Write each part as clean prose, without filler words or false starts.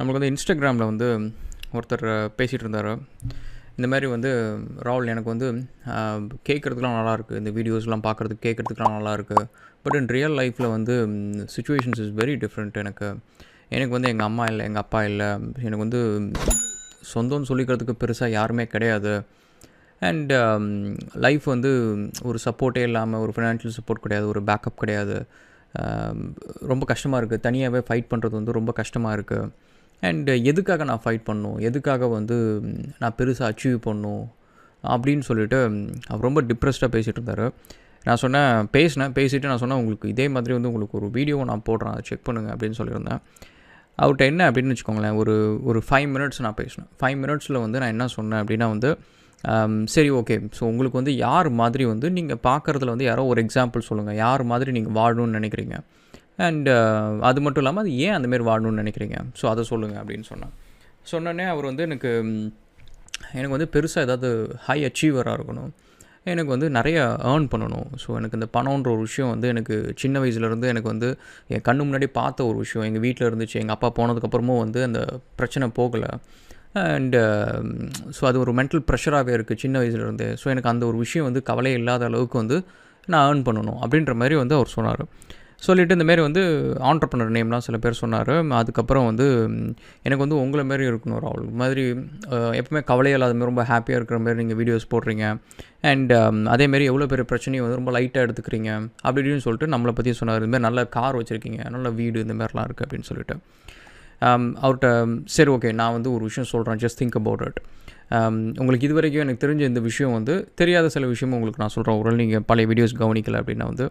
நம்மளுக்கு வந்து இன்ஸ்டாகிராமில் வந்து ஒருத்தர் பேசிகிட்டு இருந்தார். இந்த மாதிரி வந்து ராகுல் எனக்கு வந்து கேட்குறதுக்குலாம் நல்லாயிருக்கு, இந்த வீடியோஸ்லாம் பார்க்குறதுக்கு கேட்குறதுக்குலாம் நல்லாயிருக்கு. பட் இன் ரியல் லைஃப்பில் வந்து சுச்சுவேஷன்ஸ் இஸ் வெரி டிஃப்ரெண்ட். எனக்கு வந்து எங்கள் அம்மா இல்லை, எங்கள் அப்பா இல்லை, எனக்கு வந்து சொந்தம்னு சொல்லிக்கிறதுக்கு பெருசாக யாருமே கிடையாது. அண்ட் லைஃப் வந்து ஒரு சப்போர்ட்டே இல்லாமல், ஒரு ஃபினான்ஷியல் சப்போர்ட் கிடையாது, ஒரு பேக்கப் கிடையாது. ரொம்ப கஷ்டமாக இருக்குது. தனியாகவே ஃபைட் பண்ணுறது வந்து ரொம்ப கஷ்டமாக இருக்குது. அண்ட் எதுக்காக நான் ஃபைட் பண்ணணும், எதுக்காக வந்து நான் பெருசாக அச்சீவ் பண்ணணும் அப்படின்னு சொல்லிட்டு அவர் ரொம்ப டிப்ரெஸ்டாக பேசிகிட்டு இருந்தார். நான் பேசிவிட்டு நான் சொன்னேன், உங்களுக்கு இதே மாதிரி வந்து உங்களுக்கு ஒரு வீடியோவை நான் போடுறேன், அதை செக் பண்ணுங்கள் அப்படின்னு சொல்லியிருந்தேன். அவர்கிட்ட என்ன அப்படின்னு வச்சுக்கோங்களேன், ஒரு 5 மினிட்ஸ் நான் பேசினேன். 5 மினிட்ஸில் வந்து நான் என்ன சொன்னேன் அப்படின்னா வந்து, சரி ஓகே, ஸோ உங்களுக்கு வந்து யார் மாதிரி வந்து நீங்கள் பார்க்குறதுல வந்து யாரோ ஒரு எக்ஸாம்பிள் சொல்லுங்கள், யார் மாதிரி நீங்கள் வாழணும்னு நினைக்கிறீங்க, அண்ட் அது மட்டும் இல்லாமல் அது ஏன் அந்தமாரி வாழணும்னு நினைக்கிறீங்க, ஸோ அதை சொல்லுங்கள் அப்படின்னு சொன்னோன்னே அவர் வந்து எனக்கு வந்து பெருசாக ஏதாவது ஹை அச்சீவராக இருக்கணும், எனக்கு வந்து நிறைய ஏர்ன் பண்ணணும். ஸோ எனக்கு இந்த பணம்ன்ற ஒரு விஷயம் வந்து எனக்கு சின்ன வயசுலேருந்து எனக்கு வந்து என் கண்ணு முன்னாடி பார்த்த ஒரு விஷயம். எங்கள் வீட்டில் இருந்துச்சு, எங்கள் அப்பா போனதுக்கப்புறமும் வந்து அந்த பிரச்சனை போகலை. அண்டு ஸோ அது ஒரு மென்டல் ப்ரெஷராகவே இருக்குது சின்ன வயசுலேருந்து. ஸோ எனக்கு அந்த ஒரு விஷயம் வந்து கவலையே இல்லாத அளவுக்கு வந்து நான் ஏர்ன் பண்ணணும் அப்படின்ற மாதிரி வந்து அவர் சொன்னார். சொல்லிவிட்டு இந்தமாரி வந்து ஆண்டர்ப்ரனர் நேம்லாம் சில பேர் சொன்னார். அதுக்கப்புறம் வந்து எனக்கு வந்து உங்களை மாரி இருக்கணும் ராகுல், மாதிரி எப்பவுமே கவலையே இல்லாத மாதிரி ரொம்ப ஹாப்பியாக இருக்கிற மாதிரி நீங்கள் வீடியோஸ் போடுறீங்க. அண்ட் அதேமாரி எவ்வளோ பெரிய பிரச்சனையும் வந்து ரொம்ப லைட்டாக எடுத்துக்கிறீங்க அப்படி இப்படின்னு சொல்லிட்டு நம்மளை பற்றி சொன்னார். இதுமாதிரி நல்ல கார் வச்சுருக்கீங்க, நல்ல வீடு, இந்த மாதிரிலாம் இருக்குது அப்படின்னு சொல்லிட்டு. அவர்கிட்ட சரி ஓகே, நான் வந்து ஒரு விஷயம் சொல்கிறேன், ஜஸ்ட் திங்க் அபவுட் இட். உங்களுக்கு இது வரைக்கும் எனக்கு தெரிஞ்ச இந்த விஷயம் வந்து தெரியாத சில விஷயமும் உங்களுக்கு நான் சொல்கிறேன். ஒரு நீங்கள் பழைய வீடியோஸ் கவனிக்கலை அப்படின்னா வந்து,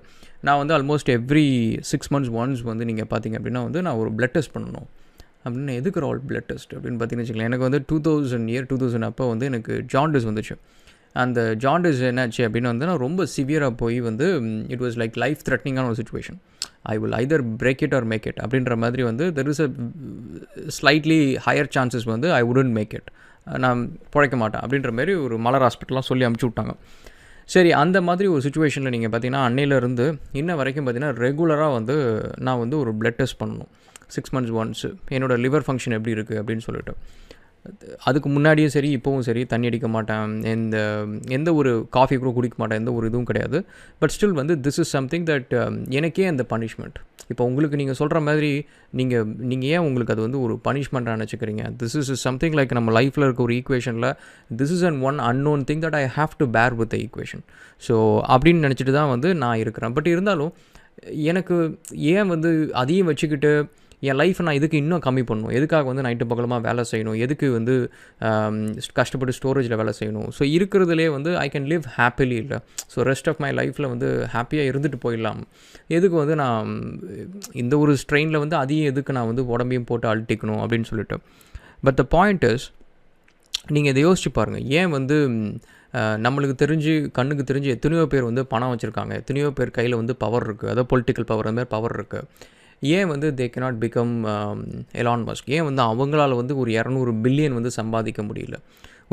நான் வந்து ஆல்மோஸ்ட் எவ்ரி 6 months ஒன்ஸ் வந்து நீங்கள் பார்த்தீங்க அப்படின்னா வந்து நான் ஒரு பிளட் டெஸ்ட் பண்ணணும் அப்படின்னு. எதுக்கு ரால் பிளட் டெஸ்ட் அப்படின்னு பார்த்தீங்கன்னு வச்சுக்கலாம், எனக்கு வந்து 2000 அப்போ வந்து எனக்கு ஜாண்டிஸ் வந்துச்சு. அந்த ஜாண்டிஸ் என்னாச்சு அப்படின்னு வந்து நான் ரொம்ப சிவியராக போய் வந்து இட் வாஸ் லைக் லைஃப் த்ரெட்னிங்கான ஒரு situation. I will either break it or make it அப்படின்ற மாதிரி வந்து there is a slightly higher chances வந்து ஐ வுடன்ட் மேக் இட், நான் பிழைக்க மாட்டேன் அப்படின்ற மாதிரி ஒரு மலர் ஹாஸ்பிட்டலாம் சொல்லி அமுச்சு விட்டாங்க. சரி, அந்த மாதிரி ஒரு சுச்சுவேஷனில் நீங்கள் பார்த்தீங்கன்னா அன்னையிலேருந்து இன்ன வரைக்கும் பார்த்தீங்கன்னா ரெகுலராக வந்து நான் வந்து ஒரு பிளட் டெஸ்ட் பண்ணணும் 6 months ஒன்ஸு. என்னோடய லிவர் ஃபங்க்ஷன் எப்படி இருக்குது அப்படின்னு சொல்லிட்டு. அதுக்கு முன்னாடியும் சரி இப்போவும் சரி தண்ணி அடிக்க மாட்டேன், எந்த ஒரு காஃபி கூட குடிக்க மாட்டேன், எந்த ஒரு இதுவும் கிடையாது. பட் ஸ்டில் வந்து திஸ் இஸ் சம்திங் தட் எனக்கே அந்த பனிஷ்மெண்ட். இப்போ உங்களுக்கு நீங்கள் சொல்கிற மாதிரி நீங்கள் ஏன் உங்களுக்கு அது வந்து ஒரு பனிஷ்மெண்ட்டாக நினச்சிக்கிறீங்க? திஸ் இஸ் சம்திங் லைக் நம்ம லைஃப்பில் இருக்க ஒரு ஈக்குவேஷனில் this is one unknown thing that I have to bear with the equation. So அப்படின்னு நினச்சிட்டு தான் வந்து நான் இருக்கிறேன். பட் இருந்தாலும் எனக்கு ஏன் வந்து அதையும் வச்சுக்கிட்டு என் லைஃப்பை நான் இதுக்கு இன்னும் கம்மி பண்ணணும், எதுக்காக வந்து நைட்டு பகலமாக வேலை செய்யணும், எதுக்கு வந்து கஷ்டப்பட்டு ஸ்டோரேஜில் வேலை செய்யணும். ஸோ இருக்கிறதுலே வந்து ஐ கேன் லிவ் ஹாப்பிலி இல்லை. ஸோ ரெஸ்ட் ஆஃப் மை லைஃப்பில் வந்து ஹாப்பியாக இருந்துட்டு போயிடலாம். எதுக்கு வந்து நான் இந்த ஒரு ஸ்ட்ரெயினில் வந்து அதையும் எதுக்கு நான் வந்து உடம்பையும் போட்டு அழட்டிக்கணும் அப்படின்னு சொல்லிட்டு. பட் த பாயிண்ட் இஸ், நீங்கள் இதை யோசிச்சு பாருங்கள். ஏன் வந்து நம்மளுக்கு தெரிஞ்சு கண்ணுக்கு தெரிஞ்சு எத்தனையோ பேர் வந்து பணம் வச்சுருக்காங்க, எத்தனையோ பேர் கையில் வந்து பவர் இருக்குது, அதாவது பொலிட்டிக்கல் பவர், அந்த மாதிரி பவர் இருக்குது. ஏன் வந்து they cannot become Elon Musk? ஏன் வந்து அவங்களால் வந்து ஒரு 200 பில்லியன் வந்து சம்பாதிக்க முடியல?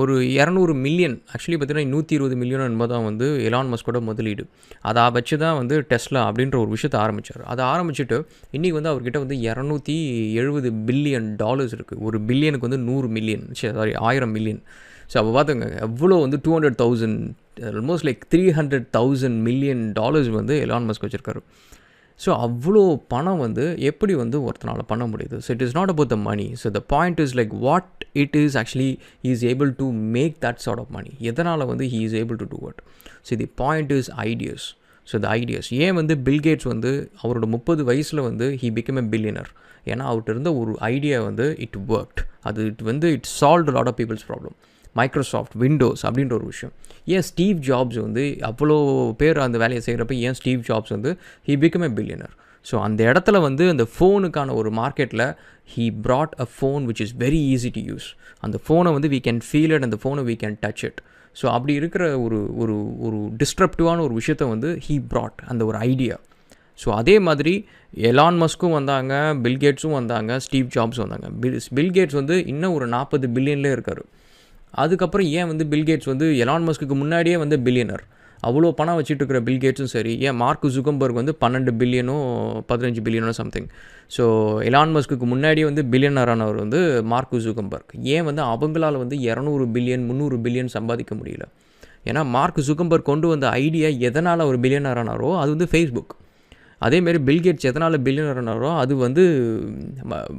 ஒரு 200 மில்லியன் ஆக்சுவலி பார்த்தீங்கன்னா 120 மில்லியன் என்பது தான் வந்து எலான் மஸ்கோட முதலீடு. அதை வச்சு தான் வந்து டெஸ்லா அப்படின்ற ஒரு விஷயத்தை ஆரம்பித்தார். அதை ஆரம்பிச்சுட்டு இன்றைக்கி வந்து அவர்கிட்ட வந்து $270 பில்லியன் இருக்குது. ஒரு பில்லியனுக்கு வந்து 100 மில்லியன், சாரி 1000 மில்லியன். ஸோ அப்போ பார்த்துங்க எவ்வளோ வந்து 200,000 ஆல்மோஸ்ட் லைக் $300,000 மில்லியன் வந்து எலான் மஸ்க் வச்சுருக்காரு. ஸோ அவ்வளோ பணம் வந்து எப்படி வந்து ஒருத்தனால் பண்ண முடியுது? So it is not about the money. So the point is like what it is actually he is able to make that sort of money. எதனால் வந்து he is able to do it? So the point is ideas. So the ideas. ஏன் வந்து Bill Gates வந்து அவரோட 30 வயசில் வந்து he become a billionaire? ஏன்னா அவர்கிட்ட இருந்த ஒரு ஐடியா வந்து it worked. It solved lot of peoples problem. Microsoft, Windows அப்படின்ற ஒரு விஷயம். ஏன் ஸ்டீவ் ஜாப்ஸ் வந்து அவ்வளோ பேர் அந்த வேலையை செய்கிறப்ப ஏன் ஸ்டீவ் ஜாப்ஸ் வந்து he become a billionaire? So அந்த இடத்துல வந்து அந்த ஃபோனுக்கான ஒரு மார்க்கெட்டில் he brought a phone which is very easy to use. அந்த ஃபோனை வந்து we can feel it, அந்த ஃபோனை we can touch it. So அப்படி இருக்கிற ஒரு டிஸ்ட்ரப்டிவான ஒரு விஷயத்தை வந்து ஹீ brought, அந்த ஒரு ஐடியா. ஸோ அதே மாதிரி எலான் மஸ்க்கும் வந்தாங்க, பில்கேட்ஸும் வந்தாங்க, ஸ்டீவ் ஜாப்ஸும் வந்தாங்க. பில்கேட்ஸ் வந்து இன்னும் ஒரு 40 பில்லியன்லேயே இருக்கார். அதுக்கப்புறம் ஏன் வந்து பில்கேட்ஸ் வந்து எலான் மஸ்க்கு முன்னாடியே வந்து பில்லியனர், அவ்வளோ பணம் வச்சுட்டு இருக்கிற பில் கேட்ஸும் சரி, ஏன் மார்க் ஜுகம்பர்க் வந்து 12 பில்லியனோ 15 பில்லியனோ சம்திங். ஸோ எலான் மஸ்க்கு முன்னாடி வந்து பில்லியனரானவர் வந்து மார்க் ஜுகம்பர்க். ஏன் வந்து அவங்களால வந்து 200 பில்லியன் 300 பில்லியன் சம்பாதிக்க முடியல? ஏன்னா மார்க் ஜுகம்பர்க் கொண்டு வந்த ஐடியா எதனால் அவர் பில்லியனரானாரோ அது வந்து ஃபேஸ்புக். அதேமாரி பில்கேட்ஸ் எதனால் பில்லியனரானாரோ அது வந்து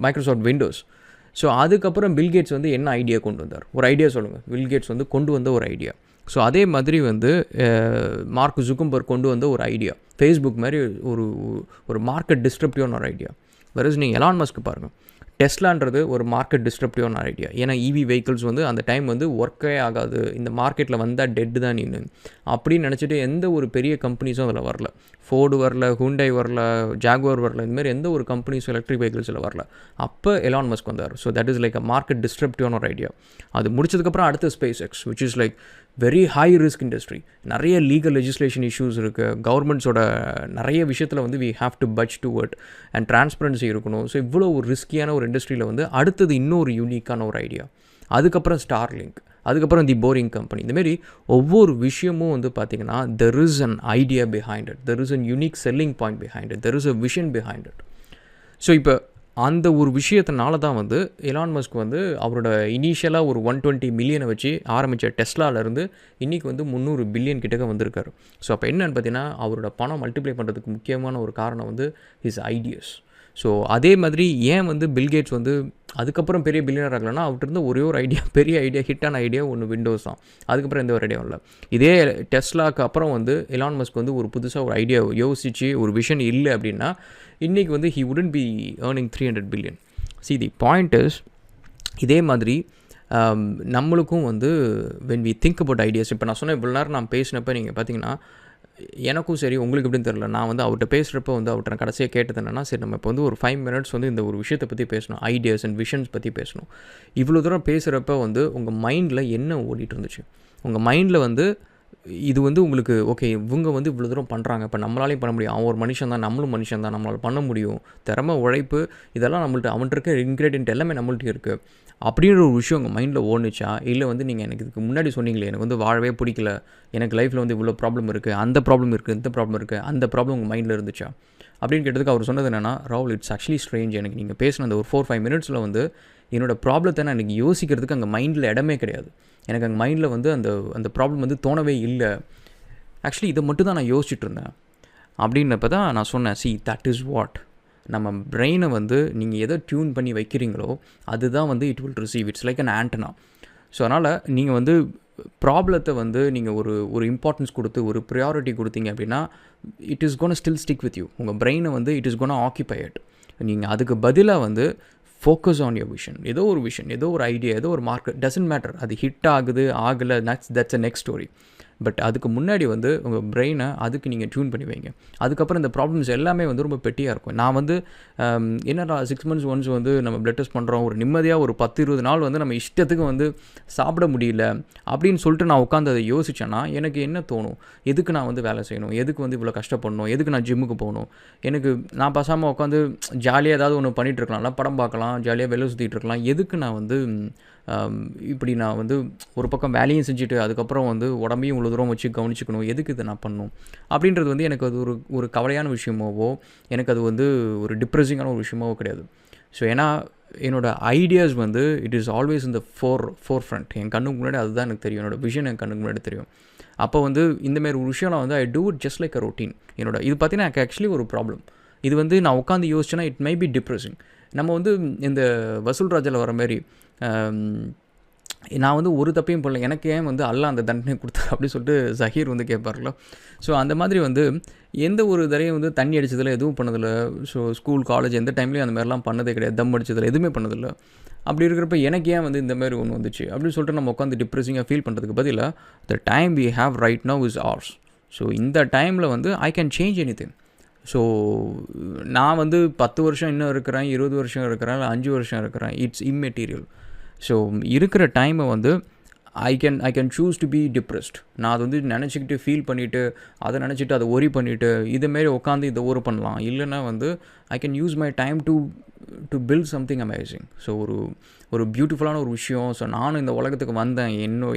மைக்ரோசாஃப்ட் விண்டோஸ். ஸோ அதுக்கப்புறம் பில்கேட்ஸ் வந்து என்ன ஐடியா கொண்டு வந்தார்? ஒரு ஐடியா சொல்லுங்கள். பில்கேட்ஸ் வந்து கொண்டு வந்த ஒரு ஐடியா. ஸோ அதே மாதிரி வந்து மார்க் ஜுகம்பர்க் கொண்டு வந்த ஒரு ஐடியா, ஃபேஸ்புக் மாதிரி ஒரு ஒரு மார்க்கெட் டிஸ்ட்ரப்டிவான ஒரு ஐடியா. வெரஸ் நீங்கள் எலான் மஸ்க் பாருங்கள், டெஸ்லான்றது ஒரு மார்க்கெட் டிஸ்ட்ரப்டிவான ஐடியா. ஏன்னா இவி வெஹிக்கிள்ஸ் வந்து அந்த டைம் வந்து ஒர்க்கே ஆகாது, இந்த மார்க்கெட்டில் வந்தால் டெட்டு தான் நின்று அப்படின்னு நினச்சிட்டு எந்த ஒரு பெரிய கம்பெனிஸும் அதில் வரல. ஃபோர்டு வரல, ஹுண்டை வரல, ஜாகுவார் வரல, இந்தமாதிரி எந்த ஒரு கம்பெனிஸும் எலக்ட்ரிக் வெஹிக்கிள்ஸில் வரல. அப்போ எலான் மஸ்க் வந்தார். So that is like a market டிஸ்ட்ரப்டிவான ஒரு ஐடியா. அது முடிச்சதுக்கப்புறம் அடுத்த space X, which is like very high risk industry. நிறைய லீகல் லெஜிஸ்லேஷன் இஷ்யூஸ் இருக்குது. கவர்மெண்ட்ஸோட நிறைய விஷயத்தில் வந்து we have to budge toward and transparency இருக்கணும். ஸோ இவ்வளோ ஒரு ரிஸ்கியான ஒரு இண்டஸ்ட்ரியில் வந்து அடுத்தது இன்னொரு யூனிக்கான ஒரு ஐடியா. அதுக்கப்புறம் ஸ்டார்லிங்க், அதுக்கப்புறம் தி போரிங் கம்பெனி. இந்தமாரி ஒவ்வொரு விஷயமும் வந்து பார்த்திங்கன்னா there is an idea behind it, there is an unique selling point behind it, there is a vision behind it. So இப்போ அந்த ஒரு விஷயத்தினால தான் வந்து எலான் மஸ்க் வந்து அவரோட இனிஷியலாக ஒரு 120 மில்லியனை வச்சு ஆரம்பித்த டெஸ்லாவிலேருந்து இன்றைக்கி வந்து 300 பில்லியன் கிட்டக்க வந்திருக்காரு. ஸோ அப்போ என்னென்னு பார்த்தீங்கன்னா அவரோட பணம் மல்டிப்ளை பண்ணுறதுக்கு முக்கியமான ஒரு காரணம் வந்து ஹிஸ் ஐடியாஸ். ஸோ அதே மாதிரி ஏன் வந்து பில்கேட்ஸ் வந்து அதுக்கப்புறம் பெரிய பில்லியனர் ஆகலைன்னா அவர்கிட்ட இருந்த ஒரே ஒரு ஐடியா, பெரிய ஐடியா, ஹிட்டான ஐடியா ஒன்று விண்டோஸ் தான். அதுக்கப்புறம் எந்த ஒரு ஐடியாவும் இல்லை. இதே டெஸ்லாக்கு அப்புறம் வந்து எலான் மஸ்க் வந்து ஒரு புதுசாக ஒரு ஐடியா யோசித்து ஒரு விஷன் இல்லை அப்படின்னா இன்றைக்கி வந்து he wouldn't be earning 300 billion. See the point is, இதே மாதிரி நம்மளுக்கும் வந்து when we think about ideas, இப்போ நான் சொன்ன இவ்வளோ நேரம் நான் பேசினப்போ நீங்கள் பார்த்தீங்கன்னா எனக்கும் சரி உங்களுக்கு எப்படின்னு தெரில, நான் வந்து அவர்கிட்ட பேசுகிறப்ப வந்து அவர்கிட்ட நான் கடைசியாக கேட்டது என்னென்னா, சரி நம்ம இப்போ வந்து ஒரு 5 மினிட்ஸ் வந்து இந்த ஒரு விஷயத்தை பற்றி பேசணும், ஐடியாஸ் அண்ட் விஷன்ஸ் பற்றி பேசணும். இவ்வளோ தூரம் பேசுகிறப்ப வந்து உங்கள் மைண்டில் என்ன ஓடிட்டு இருந்துச்சு? உங்கள் மைண்டில் வந்து இது வந்து உங்களுக்கு ஓகே இவங்க வந்து இவ்வளோ தூரம் பண்ணுறாங்க, இப்போ நம்மளாலையும் பண்ண முடியும், அவன் ஒரு மனுஷன் தான், நம்மளும் மனுஷன் தான், நம்மளால் பண்ண முடியும், திறமை, உழைப்பு, இதெல்லாம் நம்மள்ட்ட அவன்கிட்ட இருக்க இன்க்ரீடியன்ட் எல்லாமே நம்மள்ட்ட இருக்குது அப்படின்ற ஒரு விஷயம் உங்கள் மைண்டில் ஓடுச்சா? இல்லை வந்து நீங்கள் எனக்கு இதுக்கு முன்னாடி சொன்னீங்களே எனக்கு வந்து வாழவே பிடிக்கல, எனக்கு லைஃப்பில் வந்து இவ்வளோ ப்ராப்ளம் இருக்குது, அந்த ப்ராப்ளம் இருக்குது, இந்த ப்ராப்ளம் இருக்குது, அந்த ப்ராப்ளம் உங்கள் மைண்டில் இருந்துச்சா அப்படின்னு கேட்டதுக்கு அவர் சொன்னது என்னென்னா, ராகுல் இட்ஸ் ஆக்சுவலி ஸ்ட்ரேஞ்ச், எனக்கு நீங்கள் பேசின அந்த ஒரு 4-5 மினிட்ஸில் வந்து என்னோடய ப்ராப்ளத்தை நான் எனக்கு யோசிக்கிறதுக்கு அங்கே மைண்டில் இடமே கிடையாது. எனக்கு அங்கே மைண்டில் வந்து அந்த ப்ராப்ளம் வந்து தோணவே இல்லை. ஆக்சுவலி இதை மட்டும் தான் நான் யோசிச்சுட்டு இருந்தேன் அப்படின்னப்போ தான் நான் சொன்னேன், சி தட் இஸ் வாட், நம்ம பிரெயினை வந்து நீங்கள் எதை டியூன் பண்ணி வைக்கிறீங்களோ அதுதான் வந்து it will receive. It's like an antenna. So அதனால் நீங்கள் வந்து ப்ராப்ளத்தை வந்து நீங்கள் ஒரு இம்பார்ட்டன்ஸ் கொடுத்து ஒரு ப்ரியாரிட்டி கொடுத்தீங்க அப்படின்னா it is gonna still stick with you. உங்கள் பிரெயினை வந்து it is gonna occupy it. நீங்கள் அதுக்கு பதிலாக வந்து ஃபோக்கஸ் ஆன் யுவர் விஷன். ஏதோ ஒரு விஷன், ஏதோ ஒரு ஐடியா, ஏதோ ஒரு மார்க்கெட், டசன்ட் மேட்டர் அது ஹிட் ஆகுது ஆகலை, that's a next story. But அதுக்கு முன்னாடி வந்து உங்கள் பிரெயினை அதுக்கு நீங்கள் டியூன் பண்ணி வைங்க. அதுக்கப்புறம் இந்த ப்ராப்ளம்ஸ் எல்லாமே வந்து ரொம்ப பெட்டியாக இருக்கும். நான் வந்து என்னடா 6 months ஒன்ஸ் வந்து நம்ம பிளட் டெஸ்ட் பண்ணுறோம், ஒரு நிம்மதியாக ஒரு 10-20 நாள் வந்து நம்ம இஷ்டத்துக்கு வந்து சாப்பிட முடியல அப்படின்னு சொல்லிட்டு நான் உட்காந்து அதை யோசித்தேன்னா எனக்கு என்ன தோணும்? எதுக்கு நான் வந்து வேலை செய்யணும், எதுக்கு வந்து இவ்வளோ கஷ்டப்படணும், எதுக்கு நான் ஜிம்முக்கு போகணும், எனக்கு நான் பேசாமல் உட்காந்து ஜாலியாக ஏதாவது ஒன்று பண்ணிகிட்ருக்கலாம், படம் பார்க்கலாம், ஜாலியாக வெளில சுற்றிட்டு இருக்கலாம், எதுக்கு நான் வந்து இப்படி நான் வந்து ஒரு பக்கம் வேலையும் செஞ்சுட்டு அதுக்கப்புறம் வந்து உடம்பையும் இவ்வளோ தூரம் வச்சு கவனிச்சிக்கணும், எதுக்கு இதை நான் பண்ணணும் அப்படின்றது வந்து எனக்கு அது ஒரு கவலையான விஷயமாவோ எனக்கு அது வந்து ஒரு டிப்ரெஸிங்கான ஒரு விஷயமாவோ கிடையாது. ஸோ ஏன்னா என்னோடய ஐடியாஸ் வந்து இட் இஸ் ஆல்வேஸ் இந்த ஃபோர் ஃப்ரண்ட். என் கண்ணுக்கு முன்னாடி அதுதான் எனக்கு தெரியும், என்னோடய விஷன் என் கண்ணுக்கு முன்னாடி தெரியும். அப்போ வந்து இந்தமாரி ஒரு விஷயம் நான் வந்து I do it just like a routine. இது பார்த்தீங்கன்னா எனக்கு ஆக்சுவலி ஒரு ப்ராப்ளம். இது வந்து நான் உட்காந்து யோசிச்சேன்னா இட் மை பி டிப்ரெஸிங். நம்ம வந்து இந்த வசூல் ராஜாவில் வர மாதிரி நான் வந்து ஒரு தப்பையும் பண்ணல, எனக்கு ஏன் வந்து அல்லாஹ் அந்த தண்டனை கொடுத்தாரு அப்படின்னு சொல்லிட்டு ஜஹீர் வந்து கேட்பார்ல. ஸோ அந்த மாதிரி வந்து எந்த ஒரு தடையும் வந்து தண்ணி அடித்ததில் எதுவும் பண்ணதில்லை. ஸோ ஸ்கூல் காலேஜ் எந்த டைம்லேயும் அந்த மாதிரிலாம் பண்ணதே கிடையாது, தம் அடித்ததில் எதுவுமே பண்ணதில்லை. அப்படி இருக்கிறப்ப எனக்கு ஏன் வந்து இந்த மாதிரி ஒன்று வந்துச்சு அப்படின்னு சொல்லிட்டு நம்ம உட்காந்து டிப்ரெஸிங்காக ஃபீல் பண்ணுறதுக்கு பதிலாக the time we have right now is ours. So இந்த டைமில் வந்து I can change anything. So நான் வந்து 10 வருஷம் இன்னும் இருக்கிறேன், 20 வருஷம் இருக்கிறேன், இல்லை 5 வருஷம் இருக்கிறேன், இட்ஸ் இம்மெட்டீரியல். ஸோ இருக்கிற டைமை வந்து I can choose to be depressed. நான் அது வந்து நினச்சிக்கிட்டு ஃபீல் பண்ணிவிட்டு அதை நினச்சிட்டு அதை ஒரி பண்ணிவிட்டு இதுமாரி உட்காந்து இதை ஒரு பண்ணலாம். இல்லைன்னா வந்து I can use my time to build something amazing. So ஒரு பியூட்டிஃபுல்லான ஒரு விஷயம். ஸோ நானும் இந்த உலகத்துக்கு வந்தேன்,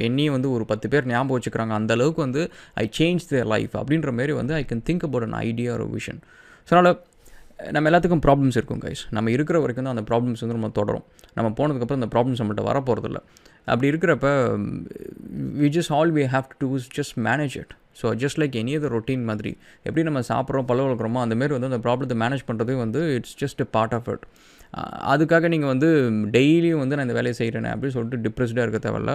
என்னையும் வந்து ஒரு 10 பேர் ஞாபகம் வச்சுக்கிறாங்க, அந்தளவுக்கு வந்து ஐ சேஞ்ச் தேர் லைஃப் அப்படின்ற மாரி வந்து I can think about an idea ஒரு விஷன். ஸோ அதனால் நம்ம எல்லாத்துக்கும் ப்ராப்ளம்ஸ் இருக்கும் கைஸ். நம்ம இருக்கிற வரைக்கும் தான் அந்த ப்ராப்ளம்ஸ் வந்து நம்ம தொடரும். நம்ம போனதுக்கப்புறம் அந்த ப்ராப்ளம்ஸ் நம்மகிட்ட வரப்போகிறதில்ல. அப்படி இருக்கிறப்ப we have to do is just manage it. So just like any other routine மாதிரி எப்படி நம்ம சாப்பிட்றோம் பல்ல வளர்க்குறோமோ அந்தமாரி வந்து அந்த ப்ராப்ளத்தை மேனேஜ் பண்ணுறது வந்து it's just a part of it. அதுக்காக நீங்கள் வந்து டெய்லியும் வந்து நான் இந்த வேலையை செய்கிறேனே அப்படின்னு சொல்லிட்டு டிப்ரெஸ்டாக இருக்க தேவையில்ல.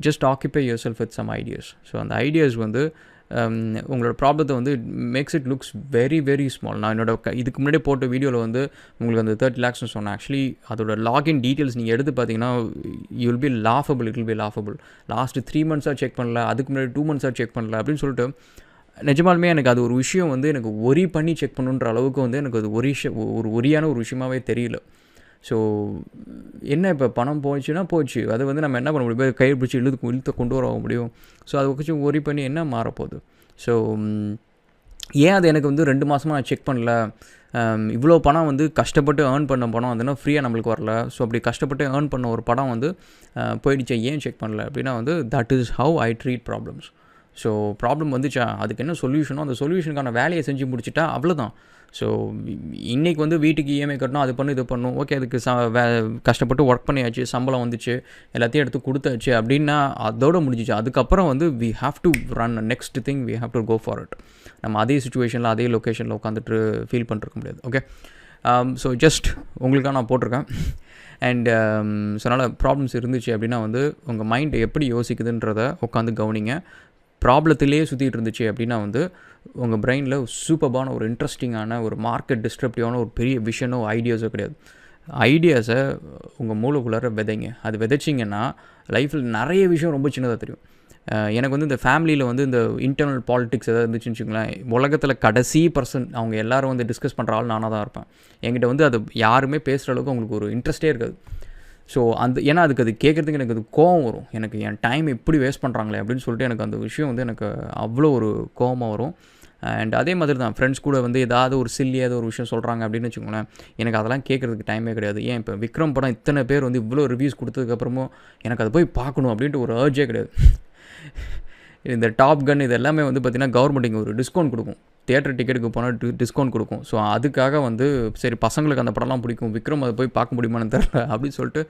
Just occupy yourself with some ideas. So அந்த ஐடியாஸ் வந்து உங்களோட ப்ராப்ளத்தை வந்து makes it looks very very small. நான் இதுக்கு முன்னாடியே போட்ட வீடியோவில் வந்து உங்களுக்கு அந்த 30 lakhs சொன்னேன். ஆக்சுவலி அதோட லாகின் டீட்டெயில்ஸ் நீங்கள் எடுத்து பார்த்தீங்கன்னா you will be laughable. It will be laughable. Last 3 months check பண்ணல, அதுக்கு முன்னாடி 2 months செக் பண்ணல அப்படின்னு சொல்லிட்டு நிஜமாலுமே எனக்கு அது ஒரு விஷயம் வந்து எனக்கு ஒரி பண்ணி செக் பண்ணுன்ற அளவுக்கு வந்து எனக்கு அது ஒரியான ஒரு விஷயமாகவே தெரியல. ஸோ என்ன இப்போ பணம் போச்சுன்னா போச்சு, அதை வந்து நம்ம என்ன பண்ண முடியும், கை பிடிச்சி இழுத்து கொண்டு வர முடியும். ஸோ அதை கொஞ்சம் ஒரி பண்ணி என்ன மாறப்போகுது. ஸோ ஏன் அது எனக்கு வந்து 2 மாதமாக நான் செக் பண்ணல, இவ்வளோ பணம் வந்து கஷ்டப்பட்டு ஏர்ன் பண்ண பணம் அதுனா ஃப்ரீயாக நம்மளுக்கு வரல. ஸோ அப்படி கஷ்டப்பட்டு ஏர்ன் பண்ண ஒரு படம் வந்து போயிடுச்சு, ஏன் செக் பண்ணல அப்படின்னா வந்து that is how I treat problems. So problem வந்துச்சா அதுக்கு என்ன சொல்யூஷனோ அந்த சொல்யூஷனுக்கான வேலையை செஞ்சு முடிச்சுட்டா அவ்வளோதான். ஸோ இன்றைக்கி வந்து வீட்டுக்கு இஎம்ஐ கட்டணும், அது பண்ணு இது பண்ணணும், ஓகே அதுக்கு கஷ்டப்பட்டு ஒர்க் பண்ணியாச்சு, சம்பளம் வந்துச்சு, எல்லாத்தையும் எடுத்து கொடுத்தாச்சு அப்படின்னா அதோடு முடிஞ்சிச்சு. அதுக்கப்புறம் வந்து we have to run next thing, we have to go for it. நம்ம அதே சுச்சுவேஷனில் அதே லொக்கேஷனில் உட்காந்துட்டு ஃபீல் பண்ணிருக்க முடியாது. ஓகே, ஸோ ஜஸ்ட் உங்களுக்காக நான் போட்டிருக்கேன். அண்ட் ஸோ அதனால் ப்ராப்ளம்ஸ் இருந்துச்சு அப்படின்னா வந்து உங்கள் மைண்ட் எப்படி யோசிக்குதுன்றதை உட்காந்து கவனிங்க. ப்ராப்ளத்திலே சுற்றிட்டு இருந்துச்சு அப்படின்னா வந்து உங்கள் பிரெயினில் சூப்பர்பான ஒரு இன்ட்ரெஸ்டிங்கான ஒரு மார்க்கெட் டிஸ்ட்ரப்டிவான ஒரு பெரிய விஷனோ ஐடியாஸோ கிடையாது. ஐடியாஸை உங்கள் மூளைக்குள்ளார விதைங்க. அது விதைச்சிங்கன்னா லைஃப்பில் நிறைய விஷயம் ரொம்ப சின்னதாக தெரியும். எனக்கு வந்து இந்த ஃபேமிலியில் வந்து இந்த இன்டர்னல் பாலிட்டிக்ஸ் எதாவது இருந்துச்சுன்னு வச்சுக்கோங்களேன், உலகத்தில் கடைசி பர்சன் அவங்க எல்லோரும் வந்து டிஸ்கஸ் பண்ணுற ஆள் நானாக தான் இருப்பேன். என்கிட்ட வந்து அது யாருமே பேசுகிற அளவுக்கு அவங்களுக்கு ஒரு இன்ட்ரெஸ்ட்டே இருக்காது. ஸோ ஏன்னா அதுக்கு அது கேட்குறதுக்கு எனக்கு அது கோவம் வரும். எனக்கு என் டைம் இப்படி வேஸ்ட் பண்ணுறாங்களே அப்படின்னு சொல்லிட்டு எனக்கு அந்த விஷயம் வந்து எனக்கு அவ்வளோ ஒரு கோவமாக வரும். அண்ட் அதே மாதிரி தான் ஃப்ரெண்ட்ஸ் கூட வந்து ஏதாவது ஒரு சில்லியாக ஒரு விஷயம் சொல்கிறாங்க அப்படின்னு வச்சுக்கோங்களேன், எனக்கு அதெல்லாம் கேட்குறதுக்கு டைமே கிடையாது. ஏன் இப்போ விக்ரம் படம் இத்தனை பேர் வந்து இவ்வளோ ரிவ்யூஸ் கொடுத்ததுக்கப்புறமும் எனக்கு அதை போய் பார்க்கணும் அப்படின்ட்டு ஒரு அர்ஜே கிடையாது. இந்த டாப் கன் இது எல்லாமே வந்து பார்த்திங்கன்னா கவர்மெண்ட் இங்கே ஒரு டிஸ்கவுண்ட் கொடுக்கும், தியேட்டர் டிக்கெட்டுக்கு போனால் டிஸ்கவுண்ட் கொடுக்கும். ஸோ அதுக்காக வந்து சரி பசங்களுக்கு அந்த படம்லாம் பிடிக்கும், விக்ரம் அதை போய் பார்க்க முடியுமான்னு தெரில அப்படின்னு சொல்லிட்டு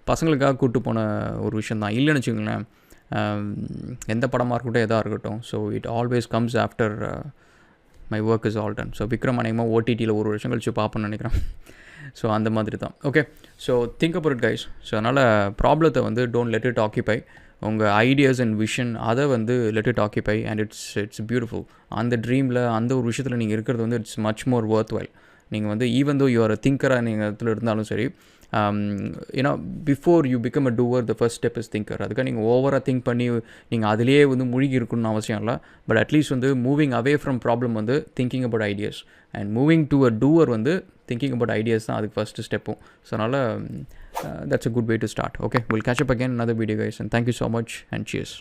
பசங்களுக்காக கூப்பிட்டு போன ஒரு விஷயம் தான். இல்லைன்னு வச்சுக்கோங்களேன், எந்த படமாக இருக்கட்டும் எதாக இருக்கட்டும், so it always comes after my work is all done. So Vikram அநேகமாக ஓடிடியில் ஒரு வருஷம் கழிச்சு பார்ப்பேன்னு நினைக்கிறேன். ஸோ அந்த மாதிரி தான். Okay, so think about it guys. So அதனால் ப்ராப்ளத்தை வந்து டோன்ட் லெட் இட் ஆக்கிபை. உங்கள் ஐடியாஸ் அண்ட் விஷன் அதை வந்து let it ஆக்கிபை and it's beautiful. அந்த ட்ரீமில் அந்த ஒரு விஷயத்தில் நீங்கள் இருக்கிறது வந்து it's much more worth while. நீங்கள் வந்து ஈவன் தோ யூ ஆர் அ திங்கராக நீங்கள் இடத்துல இருந்தாலும் சரி, ஏன்னா before you become a doer the first step is thinker. அதுக்காக நீங்கள் ஓவராக திங்க் பண்ணி நீங்கள் அதிலேயே வந்து மூழ்கி இருக்கணும்னு அவசியம் இல்லை. பட் அட்லீஸ்ட் வந்து மூவிங் அவே ஃப்ரம் ப்ராப்ளம் வந்து thinking about ideas and moving to a doer வந்து திங்கிங் அபவுட் ஐடியாஸ் தான் அதுக்கு ஃபஸ்ட்டு ஸ்டெப்பும். ஸோ அதனால் that's a good way to start. Okay, we'll catch up again in another video guys, and thank you so much and cheers.